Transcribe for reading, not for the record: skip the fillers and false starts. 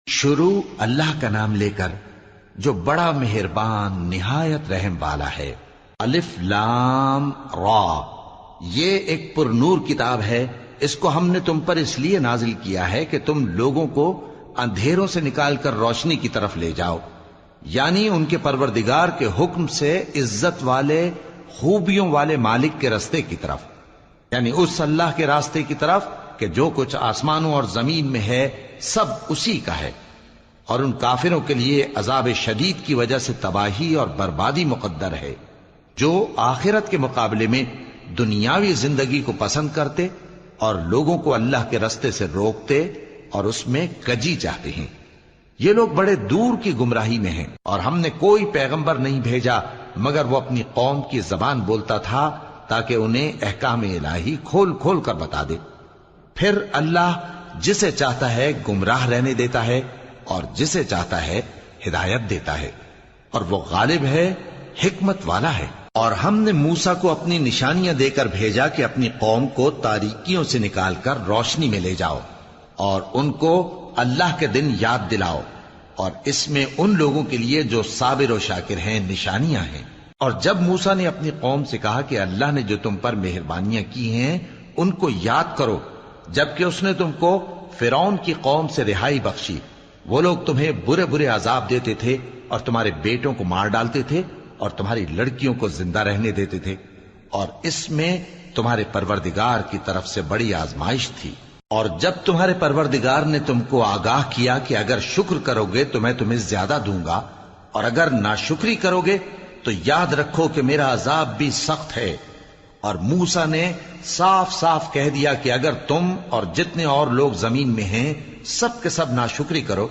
شروع اللہ کا نام لے کر جو بڑا مہربان نہایت رحم والا ہے۔ الف لام را، یہ ایک پر نور کتاب ہے، اس کو ہم نے تم پر اس لیے نازل کیا ہے کہ تم لوگوں کو اندھیروں سے نکال کر روشنی کی طرف لے جاؤ، یعنی ان کے پروردگار کے حکم سے عزت والے خوبیوں والے مالک کے راستے کی طرف، یعنی اس اللہ کے راستے کی طرف کہ جو کچھ آسمانوں اور زمین میں ہے سب اسی کا ہے۔ اور ان کافروں کے لیے عذاب شدید کی وجہ سے تباہی اور بربادی مقدر ہے، جو آخرت کے مقابلے میں دنیاوی زندگی کو پسند کرتے اور لوگوں کو اللہ کے راستے سے روکتے اور اس میں کجی چاہتے ہیں۔ یہ لوگ بڑے دور کی گمراہی میں ہیں، اور ہم نے کوئی پیغمبر نہیں بھیجا مگر وہ اپنی قوم کی زبان بولتا تھا تاکہ انہیں احکام الہی کھول کھول کر بتا دے۔ پھر اللہ جسے چاہتا ہے گمراہ رہنے دیتا ہے اور جسے چاہتا ہے ہدایت دیتا ہے، اور وہ غالب ہے، حکمت والا ہے۔ اور ہم نے موسیٰ کو اپنی نشانیاں دے کر بھیجا کہ اپنی قوم کو تاریکیوں سے نکال کر روشنی میں لے جاؤ اور ان کو اللہ کے دن یاد دلاؤ، اور اس میں ان لوگوں کے لیے جو صابر و شاکر ہیں نشانیاں ہیں۔ اور جب موسیٰ نے اپنی قوم سے کہا کہ اللہ نے جو تم پر مہربانیاں کی ہیں ان کو یاد کرو، جبکہ اس نے تم کو فرعون کی قوم سے رہائی بخشی، وہ لوگ تمہیں برے برے عذاب دیتے تھے اور تمہارے بیٹوں کو مار ڈالتے تھے اور تمہاری لڑکیوں کو زندہ رہنے دیتے تھے، اور اس میں تمہارے پروردگار کی طرف سے بڑی آزمائش تھی۔ اور جب تمہارے پروردگار نے تم کو آگاہ کیا کہ اگر شکر کرو گے تو میں تمہیں زیادہ دوں گا، اور اگر ناشکری کرو گے تو یاد رکھو کہ میرا عذاب بھی سخت ہے۔ اور موسیٰ نے صاف صاف کہہ دیا کہ اگر تم اور جتنے اور لوگ زمین میں ہیں سب کے سب ناشکری کرو